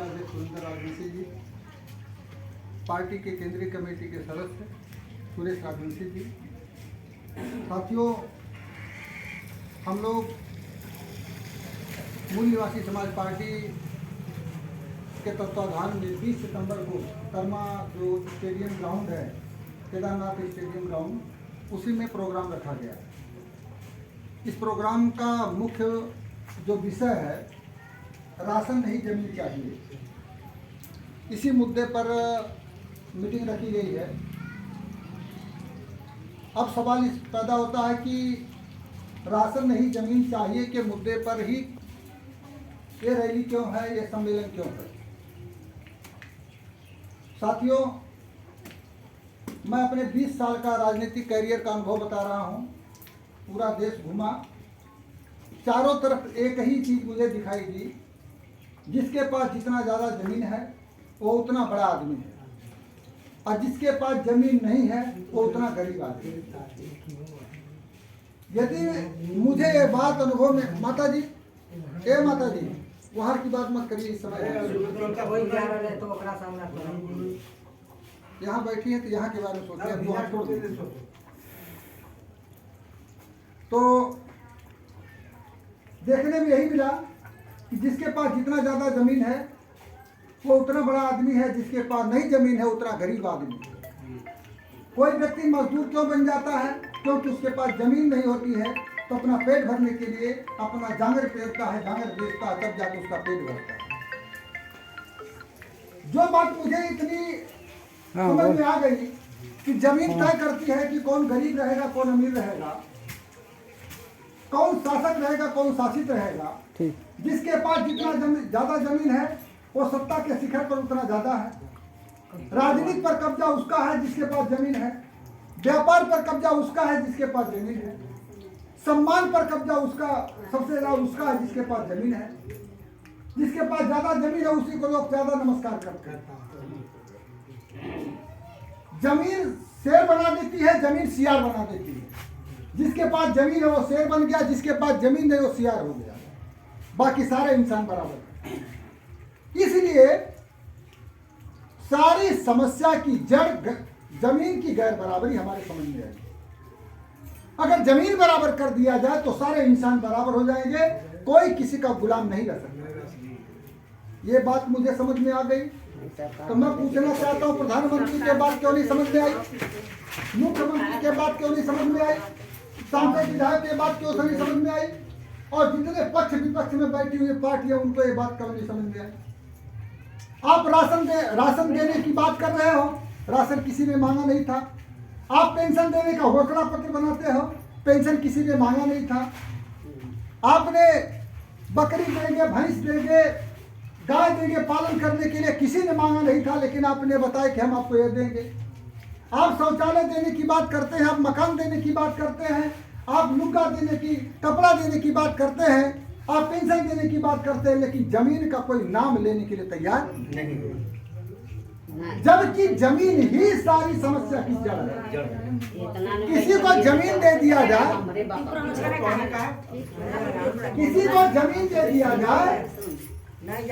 जिलाध्यक्ष सुरेंद्र राजवंशी जी, पार्टी के केंद्रीय कमेटी के सदस्य सुरेश राजवंशी जी, साथियों, हम लोग मूल निवासी समाज पार्टी के तत्वाधान में 20 सितंबर को कर्मा जो स्टेडियम ग्राउंड है, केदारनाथ स्टेडियम ग्राउंड, उसी में प्रोग्राम रखा गया। इस प्रोग्राम का मुख्य जो विषय है, राशन नहीं जमीन चाहिए, इसी मुद्दे पर मीटिंग रखी गई है। अब सवाल इस पैदा होता है कि राशन नहीं जमीन चाहिए के मुद्दे पर ही ये रैली क्यों है, ये सम्मेलन क्यों है। साथियों, मैं अपने 20 साल का राजनीतिक कैरियर का अनुभव बता रहा हूँ। पूरा देश घूमा, चारों तरफ एक ही चीज़ मुझे दिखाई दी, जिसके पास जितना ज़्यादा ज़मीन है वो उतना बड़ा आदमी है, और जिसके पास ज़मीन नहीं है वो उतना गरीब आदमी है। यदि मुझे ये बात अनुभव में, माता जी, माता जी, वहाँ की बात मत करिए इस समय, यहाँ बैठी है तो यहाँ के बारे में सोचिए, वहाँ छोड़ दीजिए। तो देखने में यही मिला कि जिसके पास जितना ज़्यादा ज़मीन है वो उतना बड़ा आदमी है, जिसके पास नहीं ज़मीन है उतना गरीब आदमी है। कोई व्यक्ति मजदूर क्यों बन जाता है? क्योंकि उसके पास ज़मीन नहीं होती है, तो अपना पेट भरने के लिए अपना जांगर पेरता है, जांगर बेचता है, तब जाकर उसका पेट भरता है। जो बात मुझे इतनी समझ में आ गई कि ज़मीन तय करती है कि कौन गरीब रहेगा, कौन अमीर रहेगा, कौन शासक रहेगा, कौन शासित रहेगा। जिसके पास जितना ज़्यादा जमीन है वो सत्ता के शिखर पर उतना ज़्यादा है। राजनीति पर कब्जा उसका है जिसके पास जमीन है, व्यापार पर कब्जा उसका है जिसके पास जमीन है, सम्मान पर कब्जा उसका सबसे ज़्यादा उसका है जिसके पास जमीन है। जिसके पास ज़्यादा जमीन है उसी को लोग ज़्यादा नमस्कार करते हैं। जमीन शेर बना देती है, जमीन सियार बना देती है। जिसके पास जमीन है वो शेर बन गया, जिसके पास जमीन नहीं वो सियार हो गया। बाकी सारे इंसान बराबर है। इसलिए सारी समस्या की जड़ जमीन की गैर बराबरी हमारे समझ में आएगी। अगर जमीन बराबर कर दिया जाए तो सारे इंसान बराबर हो जाएंगे, कोई किसी का गुलाम नहीं रह सकता। ये बात मुझे समझ में आ गई। तो मैं पूछना चाहता हूँ, प्रधानमंत्री के बात क्यों नहीं समझ में आई, मुख्यमंत्री के बात क्यों नहीं समझ में आई, सांसद विधायक के बात क्यों नहीं समझ में आई, और जितने पक्ष विपक्ष में बैठी हुई पार्टियां उनको ये बात क्यों नहीं समझ में आई। आप राशन देने की बात कर रहे हो, राशन किसी ने मांगा नहीं था। आप पेंशन देने का घोषणा पत्र बनाते हो, पेंशन किसी ने मांगा नहीं था। आपने बकरी देंगे, भैंस देंगे, गाय देंगे पालन करने के लिए, किसी ने मांगा नहीं था, लेकिन आपने बताया कि हम आपको ये देंगे। आप शौचालय देने की बात करते हैं, आप मकान देने की बात करते हैं, आप लुग्गा देने की, कपड़ा देने की बात करते हैं, आप पेंशन देने की बात करते हैं, लेकिन जमीन का कोई नाम लेने के लिए तैयार नहीं। जबकि जमीन ही सारी समस्या की जड़ है। किसी को जमीन दे दिया जाए, किसी को जमीन दे दिया जाए,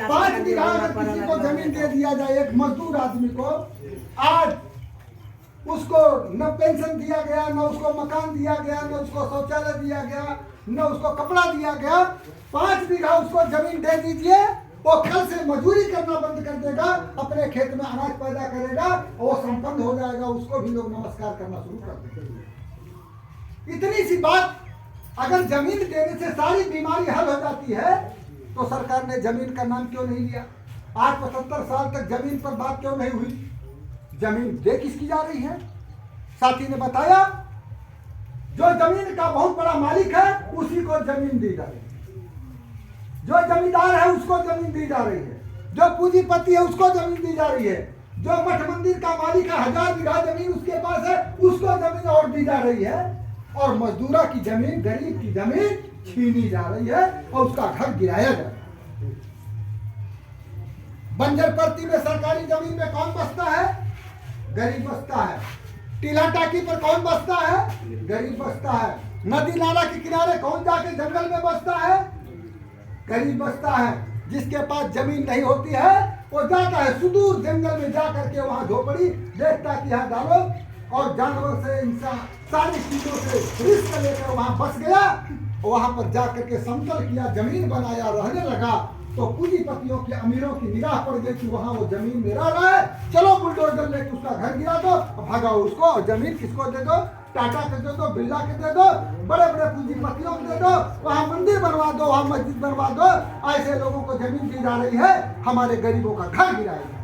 5 बीघा अगर किसी को जमीन दे दिया जाए, एक मजदूर आदमी को, आज उसको न पेंशन दिया गया, न उसको मकान दिया गया, न उसको शौचालय दिया गया, न उसको कपड़ा दिया गया, 5 बीघा उसको जमीन दे दीजिए, वो कल से मजदूरी करना बंद कर देगा, अपने खेत में अनाज पैदा करेगा, वो संपन्न हो जाएगा, उसको भी लोग नमस्कार करना शुरू कर देंगे। इतनी सी बात, अगर जमीन देने से सारी बीमारी हल हो जाती है तो सरकार ने जमीन का नाम क्यों नहीं लिया? आज 75 साल तक जमीन पर बात क्यों नहीं हुई? जमीन दे किसकी जा रही है? साथी ने बताया, जो जमीन का बहुत बड़ा मालिक है उसी को जमीन दी जा रही है, जो जमींदार है उसको जमीन दी जा रही है, जो पूंजीपति है उसको जमीन दी जा रही है, जो मठ मंदिर का मालिक है, 1000 बीघा जमीन उसके पास है, उसको जमीन और दी जा रही है, और मजदूरा की जमीन, गरीब की जमीन छीनी जा रही है और उसका घर गिराया जा रहा है। बंजर पट्टी में सरकारी जमीन में कौन बसता है? गरीब बसता है। टीला टाकी पर कौन बसता है? गरीब बसता है। नदी नाला के किनारे कौन जाके जंगल में बसता है? गरीब बसता है। जिसके पास जमीन नहीं होती है वो जाता है सुदूर जंगल में जा करके वहां झोपड़ी देखता कि यहाँ डालो, और जानवर से इंसान सारी चीजों से रिस्क लेकर वहां बस गया। वहां पर जा करके समतल किया, जमीन बनाया, रहने लगा। तो पूंजीपतियों के अमीरों की निगाह पड़ गई कि वहां वो जमीन में रह रहा है, चलो बुलडोजर लेके उसका घर गिरा दो, भगाओ उसको, और जमीन किसको दे दो? टाटा के दे दो, बिरला के दे दो, बड़े बड़े पूंजीपतियों को दे दो, वहां मंदिर बनवा दो, वहां मस्जिद बनवा दो। ऐसे लोगों को जमीन दी जा रही है, हमारे गरीबों का घर गिराएगा।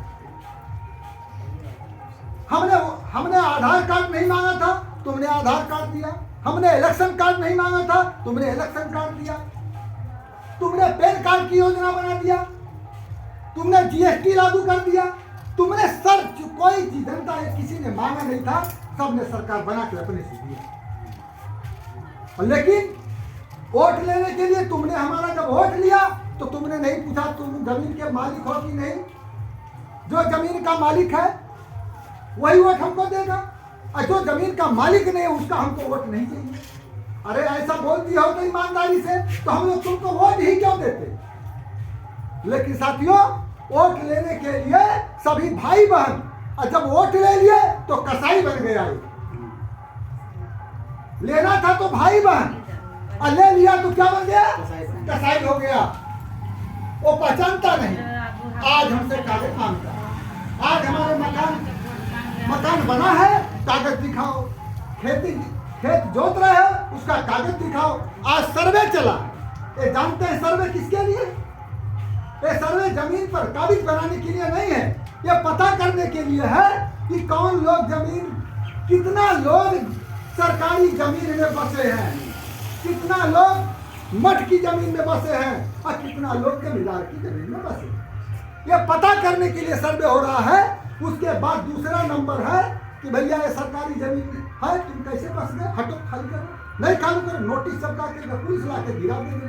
हमने आधार कार्ड नहीं मांगा था, तुमने आधार कार्ड दिया। हमने इलेक्शन कार्ड नहीं मांगा था, तुमने इलेक्शन कार्ड दिया। तुमने पैन कार्ड की योजना बना दिया, तुमने जीएसटी लागू कर दिया। तुमने सर कोई जनता किसी ने मांगा नहीं था, सबने सरकार बना के अपने से दिया। लेकिन वोट लेने के लिए तुमने हमारा जब वोट लिया तो तुमने नहीं पूछा तुम जमीन के मालिक हो कि नहीं। जो जमीन का मालिक है वही वोट हमको देगा, और जो जमीन का मालिक नहीं उसका हमको वोट नहीं चाहिए। अरे ऐसा बोल दिया हो तो ईमानदारी से, तो हम लोग तुमको वोट ही क्यों देते। लेकिन साथियों, वोट लेने के लिए सभी भाई बहन, और जब वोट ले लिए तो कसाई बन गया। लेना था तो भाई बहन, और ले लिया तो क्या बन गया? कसाई हो गया। वो पहचानता नहीं। आज हमसे कागज मांगता, आज हमारे मकान बना है, कागज दिखाओ। खेत जोत रहे हो, उसका कागज दिखाओ। आज सर्वे चला, ये जानते हैं सर्वे किसके लिए? ये सर्वे जमीन पर काबिज बनाने के लिए नहीं है, ये पता करने के लिए है कि कौन लोग जमीन, कितना लोग सरकारी जमीन में बसे हैं, कितना लोग मठ की जमीन में बसे हैं, और कितना लोग जमींदार की जमीन में बसे हैं। ये पता करने के लिए सर्वे हो रहा है। उसके बाद दूसरा नंबर है कि भैया ये सरकारी जमीन है, तुम कैसे बस गए, हटो, खाली करो। नहीं खाली करो, नोटिस चपका के पुलिस ला के गिरा देंगे।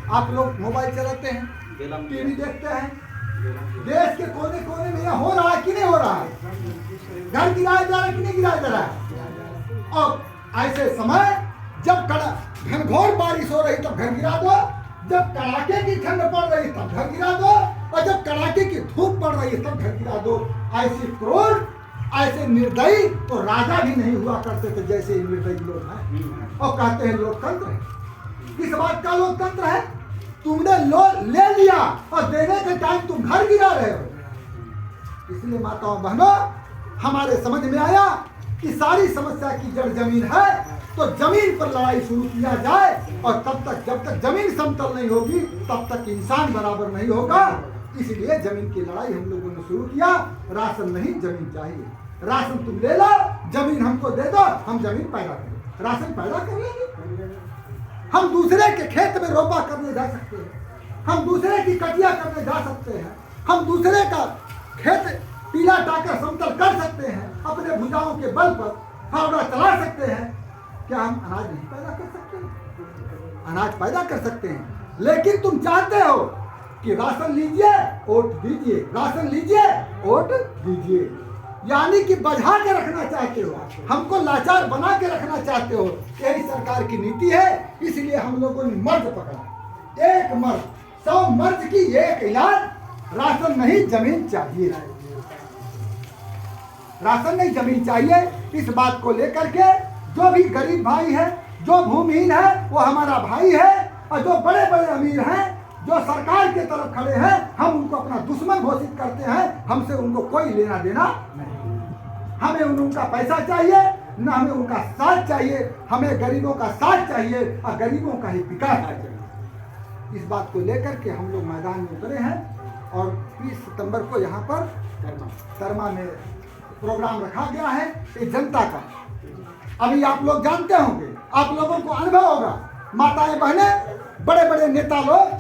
आप लोग मोबाइल चलाते हैं, टीवी देखते हैं, देश के कोने कोने में यह हो रहा है कि नहीं हो रहा है? घर गिराया जा रहा है कि नहीं गिराया जा रहा है? और ऐसे समय जब घनघोर बारिश हो रही तब घर गिरा दो, जब कड़ाके की ठंड पड़ रही तब घर गिरा दो, और जब कड़ाके की धूप पड़ रही है तब घर गिरा दो। ऐसी क्रूर, ऐसे निर्दयी तो राजा भी नहीं हुआ करते थे जैसे निर्दयी लोग हैं, और कहते हैं लोकतंत्र है। किस बात का लोकतंत्र है? तुमने ले लिया और देने के टाइम तुम घर गिरा रहे हो। इसलिए माताओं बहनों, हमारे समझ में आया कि सारी समस्या की जड़ जमीन है, तो जमीन पर लड़ाई शुरू किया जाए। और तब तक, जब तक जमीन समतल नहीं होगी तब तक इंसान बराबर नहीं होगा। इसलिए जमीन की लड़ाई हम लोगों ने शुरू किया। राशन नहीं, जमीन चाहिए। राशन तुम ले लो, जमीन हमको दे दो, हम जमीन पैदा करें, राशन पैदा कर लेंगे। हम दूसरे के खेत में रोपा करने जा सकते हैं, हम दूसरे की कटिया करने जा सकते हैं, हम दूसरे का खेत पीला टाकर समतल कर सकते हैं, अपने भुजाओं के बल पर फावड़ा चला सकते हैं। क्या हम अनाज नहीं पैदा कर सकते? अनाज पैदा कर सकते हैं, लेकिन तुम चाहते हो कि राशन लीजिए वोट दीजिए, राशन लीजिए वोट दीजिए, यानी कि बढ़ा के रखना चाहते हो, हमको लाचार बना के रखना चाहते हो। यही सरकार की नीति है। इसलिए हम लोगों ने मर्द पकड़ा, एक मर्द 100 मर्द की एक इलाज, राशन नहीं जमीन चाहिए, राशन नहीं जमीन चाहिए। इस बात को लेकर के जो भी गरीब भाई है, जो भूमिहीन है, वो हमारा भाई है, और जो बड़े बड़े अमीर हैं, जो सरकार के तरफ खड़े हैं, हम उनको अपना दुश्मन घोषित करते हैं। हमसे उनको कोई लेना देना नहीं। हमें उनका पैसा चाहिए, न हमें उनका साथ चाहिए। हमें गरीबों का साथ चाहिए और गरीबों का ही विकास चाहिए। इस बात को लेकर के हम लोग मैदान में उतरे हैं, और 20 सितंबर को यहाँ पर कर्मा में प्रोग्राम रखा गया है। ये जनता का, अभी आप लोग जानते होंगे, आप लोगों को अनुभव होगा, माताएं बहनें, बड़े बड़े नेता लोग,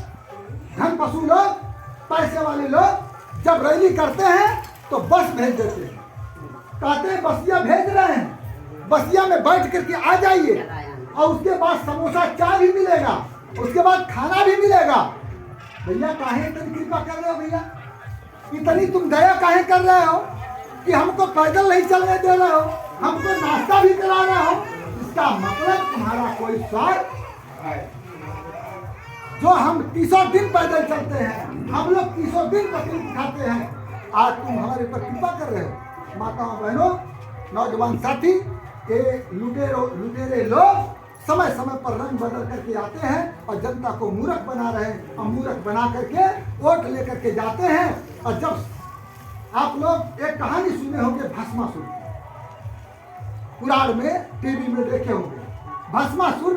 धन पशु लोग, पैसे वाले लोग जब रैली करते हैं तो बस भेज देते हैं, कहते हैं बसिया भेज रहे हैं, बसिया में बैठ करके आ जाइए, और उसके बाद समोसा चाय भी मिलेगा, उसके बाद खाना भी मिलेगा। भैया काहे इतनी कृपा कर रहे हो? भैया इतनी तुम दया काहे कर रहे हो कि हमको पैदल नहीं चलने दे रहे हो, हमको नाश्ता भी करा रहे हो? इसका मतलब तुम्हारा कोई स्वार्थ है। जो हम 30 दिन पैदल चलते हैं, हम लोग 30 दिन तकलीफ खाते हैं, आज तुम हमारे ऊपर कृपा कर रहे हो। माताओं बहनों, नौजवान साथी, ये लुटेरे लोग समय समय पर रंग बदल करके आते हैं और जनता को मूर्ख बना रहे हैं, और मूर्ख बना करके वोट लेकर के जाते हैं। और जब आप लोग एक कहानी सुने होंगे भस्मासुर, पुराण में टीवी में देखे होंगे, भस्मासुर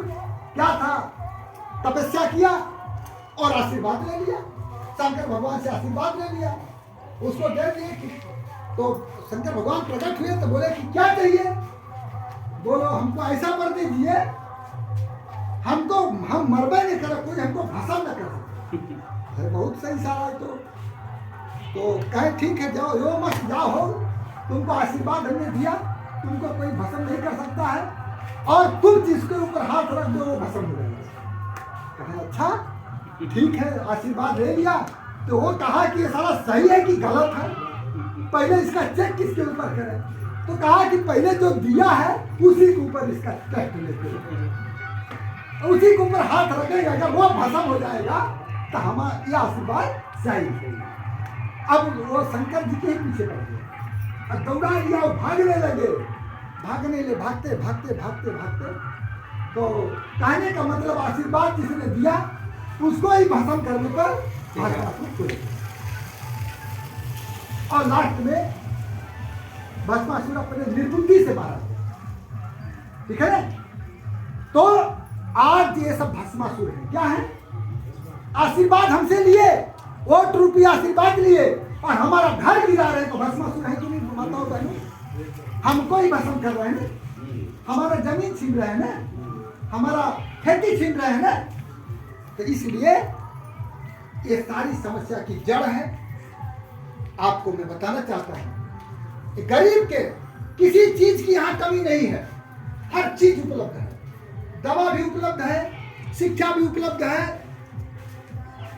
क्या था, तपस्या किया और आशीर्वाद ले लिया, शंकर भगवान से आशीर्वाद ले लिया, उसको दे दिए कि तो शंकर भगवान प्रकट हुए तो बोले कि क्या चाहिए, बोलो हमको ऐसा वर दीजिए, हमको हम मरबे नहीं करे, कोई हमको भस्म न कर सके। बहुत सही सारा है। तो कहे ठीक है, जाओ यो मत जाओ हो, तुमको आशीर्वाद हमने दिया, तुमको कोई भस्म नहीं कर सकता है, और तुम जिसके ऊपर हाथ रख दो वो भस्म हो जाएगा। कहे अच्छा ठीक है, आशीर्वाद ले लिया। तो वो कहा कि ये सारा सही है कि गलत है, पहले इसका चेक किसके ऊपर करें। तो कहा कि पहले जो दिया है उसी के ऊपर इसका टेस्ट लेते हैं, उसी के ऊपर हाथ रखेंगे, अगर वो भस्म हो जाएगा तो हमारा ये आशीर्वाद सही है। अब वो शंकर जी के ही पीछे पड़ गए और दौड़ा लिया, भागने लगे, भागते भागते भागते भागते। तो कहने का मतलब आशीर्वाद जिसने दिया उसको ही भस्म करने पर भस्मासुर, और लास्ट में भस्मासुर अपने निर्बुद्धि से मारा, ठीक है ना। तो आज ये सब भस्मासुर है, क्या है, आशीर्वाद हमसे लिए, वोट रुपया आशीर्वाद लिए और हमारा घर गिरा रहे, तो भस्मासुर है कि नहीं माताओं बहनों, हमको ही भस्म कर रहे हैं ना, हमारा जमीन छीन रहे हैं ना, हमारा खेती छीन रहे हैं ना। तो इसलिए ये सारी समस्या की जड़ है। आपको मैं बताना चाहता हूं, गरीब के किसी चीज की यहां कमी नहीं है, हर चीज उपलब्ध है, दवा भी उपलब्ध है, शिक्षा भी उपलब्ध है,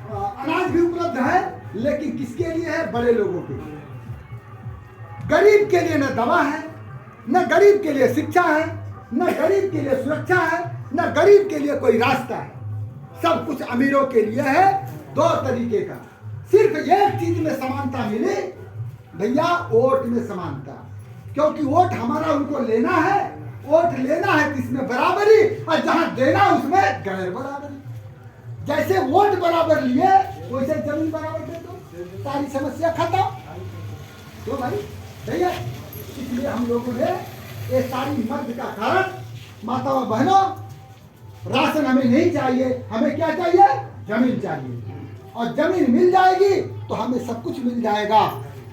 अनाज भी उपलब्ध है, लेकिन किसके लिए है, बड़े लोगों के लिए। गरीब के लिए न दवा है, न गरीब के लिए शिक्षा है, न गरीब के लिए सुरक्षा है, न गरीब के लिए कोई रास्ता है। सब कुछ अमीरों के लिए है, दो तरीके का। सिर्फ एक चीज में समानता मिली भैया, वोट में समानता, क्योंकि वोट हमारा उनको लेना है, वोट लेना है किसमें, बराबरी, और जहां देना उसमें गैर बराबरी। जैसे वोट बराबर लिए वैसे जमीन बराबर दे दो, सारी समस्या खत्म। तो भाई भैया, इसलिए हम लोगों ने ये सारी मर्द का कारण, माताओं बहनों, राशन हमें नहीं चाहिए, हमें क्या चाहिए, जमीन चाहिए, और जमीन मिल जाएगी तो हमें सब कुछ मिल जाएगा,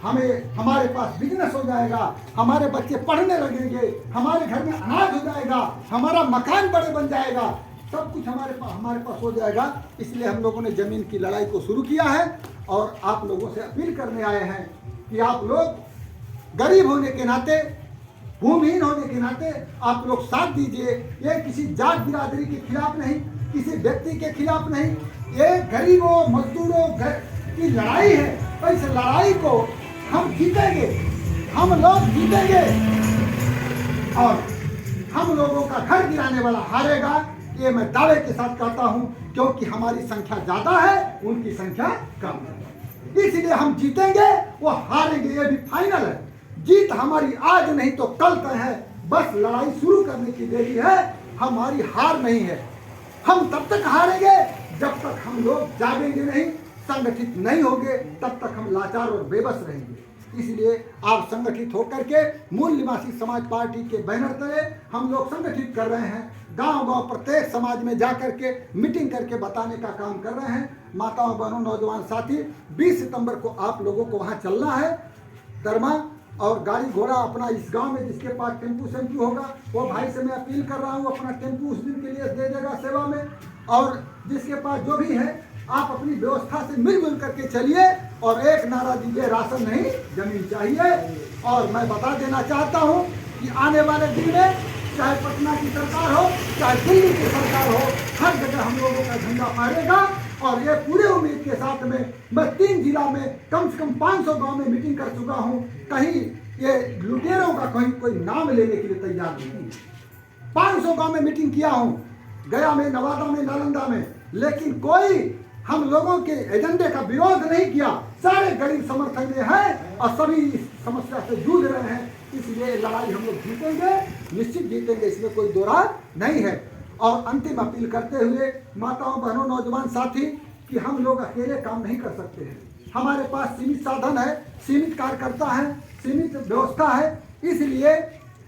हमें हमारे पास बिजनेस हो जाएगा, हमारे बच्चे पढ़ने लगेंगे, हमारे घर में अनाज हो जाएगा, हमारा मकान बड़े बन जाएगा, सब कुछ हमारे पास हो जाएगा। इसलिए हम लोगों ने जमीन की लड़ाई को शुरू किया है, और आप लोगों से अपील करने आए हैं कि आप लोग गरीब होने के नाते, भूमिहीन होने के नाते आप लोग साथ दीजिए। ये किसी जात बिरादरी के खिलाफ नहीं, किसी व्यक्ति के खिलाफ नहीं, ये गरीबों मजदूरों की लड़ाई है। और इस लड़ाई को हम जीतेंगे, हम लोग जीतेंगे, और हम लोगों का घर गिराने वाला हारेगा, ये मैं दावे के साथ कहता हूं, क्योंकि हमारी संख्या ज्यादा है, उनकी संख्या कम है। इसलिए हम जीतेंगे, वो हारेंगे, ये भी फाइनल है। जीत हमारी आज नहीं तो कल तय है, बस लड़ाई शुरू करने की देरी है, हमारी हार नहीं है। हम तब तक हारेंगे जब तक हम लोग जागेंगे नहीं, संगठित नहीं होंगे, तब तक हम लाचार और बेबस रहेंगे। इसलिए आप संगठित होकर के मूल निवासी समाज पार्टी के बैनर तले हम लोग संगठित कर रहे हैं, गांव-गांव प्रत्येक समाज में जाकर के मीटिंग करके बताने का काम कर रहे हैं। माताओं बहनों नौजवान साथी, 20 सितंबर को आप लोगों को वहां चलना है दरमा, और गाड़ी घोड़ा अपना इस गांव में जिसके पास टेम्पू सेम्पू होगा, वो भाई से मैं अपील कर रहा हूँ अपना टेम्पू उस दिन के लिए दे देगा सेवा में। और जिसके पास जो भी है आप अपनी व्यवस्था से मिलजुल करके चलिए, और एक नारा दीजिए, राशन नहीं जमीन चाहिए। और मैं बता देना चाहता हूँ कि आने वाले दिन में चाहे पटना की सरकार हो, चाहे दिल्ली की सरकार हो, हर जगह हम लोगों का झंडा फहरेगा। और ये पूरे उम्मीद के साथ में मैं 3 जिला में कम से कम 500 गांव में मीटिंग कर चुका हूं, कहीं ये लुटेरों का कहीं कोई नाम लेने के लिए तैयार नहीं। 500 गांव में मीटिंग किया हूं, गया में, नवादा में, नालंदा में, लेकिन कोई हम लोगों के एजेंडे का विरोध नहीं किया। सारे गरीब समर्थन में हैं और सभी इस समस्या से जूझ रहे हैं। इसलिए लड़ाई हम लोग जीतेंगे, निश्चित जीतेंगे, इसमें कोई दो राय नहीं है। और अंतिम अपील करते हुए माताओं, बहनों, नौजवान साथी कि हम लोग अकेले काम नहीं कर सकते हैं। हमारे पास सीमित साधन है, सीमित कार्यकर्ता है, सीमित व्यवस्था है, इसलिए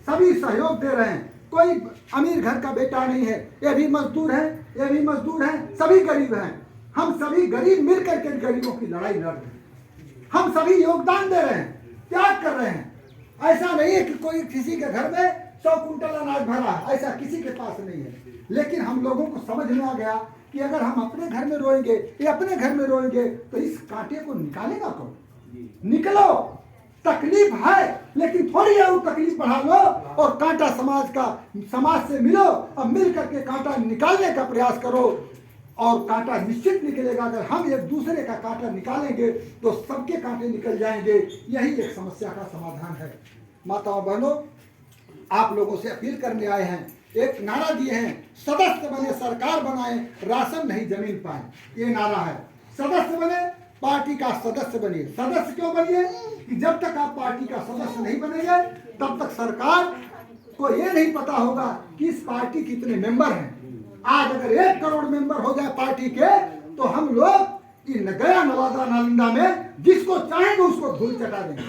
सभी सहयोग दे रहे हैं। कोई अमीर घर का बेटा नहीं है, ये भी मजदूर है, ये भी मजदूर है, सभी गरीब हैं। हम सभी गरीब मिलकर के गरीबों की लड़ाई लड़ रहे हैं। हम सभी योगदान दे रहे हैं, त्याग कर रहे हैं। ऐसा नहीं है कि कोई किसी के घर में 100 कुंटल अनाज भरा है, ऐसा किसी के पास नहीं है। लेकिन हम लोगों को समझ में आ गया कि अगर हम अपने घर में रोएंगे या अपने घर में रोएंगे तो इस कांटे को निकालेगा कौन? निकलो, तकलीफ है लेकिन थोड़ी है वो तकलीफ बढ़ा लो और कांटा समाज से मिलो और मिल करके कांटा निकालने का प्रयास करो और कांटा निश्चित निकलेगा। अगर हम एक दूसरे का कांटा निकालेंगे तो सबके कांटे निकल जाएंगे। यही एक समस्या का समाधान है। माताओं, बहनों, आप लोगों से अपील करने आए हैं। एक नारा दिए हैं, सदस्य बने सरकार बनाए, राशन नहीं जमीन पाए। ये नारा है। सदस्य बने, पार्टी का सदस्य बनिए। सदस्य क्यों बनिए? कि जब तक आप पार्टी का सदस्य नहीं बनेंगे तब तक सरकार को ये नहीं पता होगा कि इस पार्टी कितने मेंबर हैं। आज अगर 1 करोड़ मेंबर हो जाए पार्टी के तो हम लोग इन गया, नवादा, नालंदा में जिसको चाहेंगे उसको धूल चटा देंगे,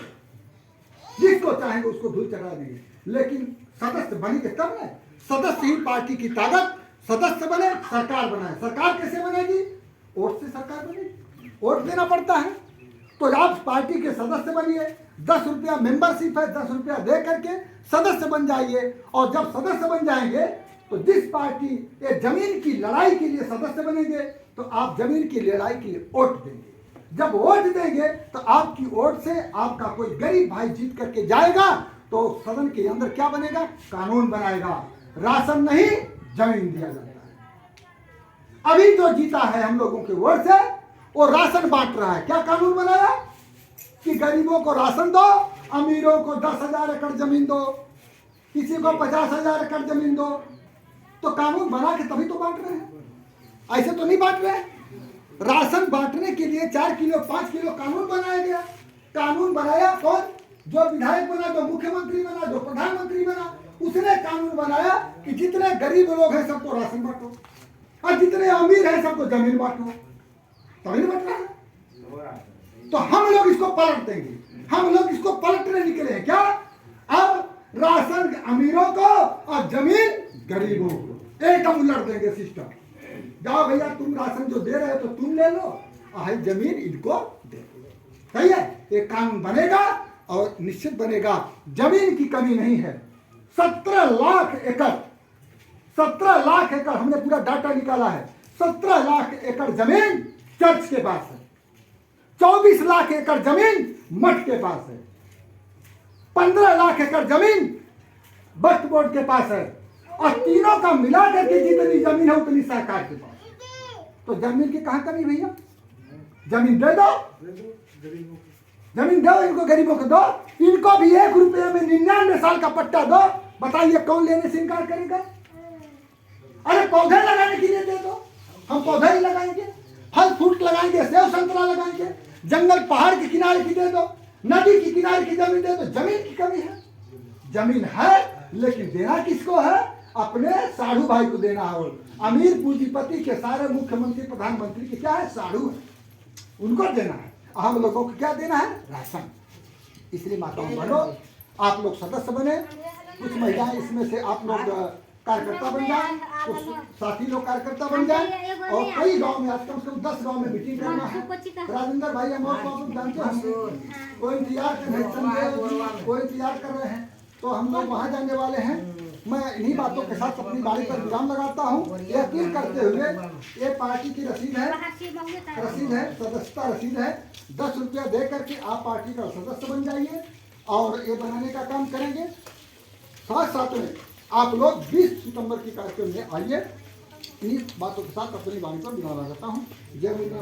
जिसको चाहेंगे उसको धूल चटा देंगे। लेकिन सदस्य बनेंगे तब ना, सदस्य ही पार्टी की ताकत। सदस्य बने, सरकार बनाए। सरकार कैसे बनेगी? वोट से सरकार बनेगी, वोट देना पड़ता है। तो आप पार्टी के सदस्य बनिए, 10 रुपया मेंबरशिप है, 10 रुपया दे करके सदस्य बन जाइए। और जब सदस्य बन जाएंगे तो जिस पार्टी ये जमीन की लड़ाई के लिए सदस्य बनेंगे तो आप जमीन की लड़ाई के लिए वोट देंगे। जब वोट देंगे तो आपकी वोट से आपका कोई गरीब भाई जीत करके जाएगा तो सदन के अंदर क्या बनेगा? कानून बनाएगा। राशन नहीं, जमीन दिया जाता है। अभी जो जीता है हम लोगों के वोट से वो राशन बांट रहा है। क्या कानून बनाया कि गरीबों को राशन दो, अमीरों को 10,000 एकड़ जमीन दो, किसी को 50,000 एकड़ जमीन दो। तो कानून बना के तभी तो बांट रहे हैं, ऐसे तो नहीं बांट रहे। राशन बांटने के लिए 4 किलो 5 किलो कानून बनाया गया। कानून बनाया कौन? जो विधायक बना, जो मुख्यमंत्री बना, जो प्रधानमंत्री बना, उसने कानून बनाया कि जितने गरीब लोग हैं सबको राशन बांटो और जितने अमीर हैं सबको जमीन बांटो। तभी बट रहा है। तो हम लोग इसको पलट देंगे। हम लोग इसको पलटने निकले हैं। क्या? अब राशन अमीरों को और जमीन गरीबों को एकदम उलट देंगे सिस्टम। जाओ भैया, तुम राशन जो दे रहे हो तो तुम ले लो और जमीन इनको दे दो। सही है? एक कानून बनेगा और निश्चित बनेगा। जमीन की कमी नहीं है। 17 लाख एकड़, 17 लाख एकड़ हमने पूरा डाटा निकाला है। 17 लाख एकड़ जमीन चर्च के पास है, 24 लाख एकड़ जमीन मठ के पास है, 15 लाख एकड़ जमीन वक्फ बोर्ड के पास है और तीनों का मिला करके जितनी जमीन है उतनी सरकार के पास। तो जमीन की कहां कमी भैया? जमीन दे दो, जमीन दो इनको, गरीबों को दो। इनको भी 1 रुपये में 99 साल का पट्टा दो। बताइए कौन लेने से इनकार करेगा? अरे पौधे लगाने के लिए दे दो, हम पौधे ही लगाएंगे, फल फ्रूट लगाएंगे, सेब संतरा लगाएंगे। जंगल पहाड़ के किनारे की दे दो, नदी के किनारे की जमीन दे दो। जमीन की कमी है? जमीन है लेकिन देना किसको है? अपने साधु भाई को देना है। अमीर पूंजीपति के सारे मुख्यमंत्री प्रधानमंत्री के क्या है? साधु है, उनको देना है। हम लोगों को क्या देना है? राशन। इसलिए माताओं बहनों, आप लोग सदस्य बने। कुछ महिलाएं इसमें से आप लोग कार्यकर्ता बन जाए, कुछ साथी लोग कार्यकर्ता बन जाए और कई गांव में, आज कम से कम 10 गांव में मीटिंग करना है। राजेंद्र भाई हम और आप जानते हैं, कोई इंतजार कर रहे हैं, कोई इंतजार कर रहे हैं, तो हम लोग वहाँ जाने वाले हैं। मैं इन्हीं बातों के साथ अपनी बारी पर विराम लगाता हूँ। ये अपील करते हुए, ये पार्टी की रसीद है, सदस्यता रसीद है। 10 रुपया दे करके आप पार्टी का सदस्य बन जाइए और ये बनाने का काम करेंगे। साथ साथ में आप लोग 20 सितंबर की कार्यक्रम में आइए। इन्हीं बातों के साथ अपनी वाणी पर विराम लगाता हूँ। जय हिंद।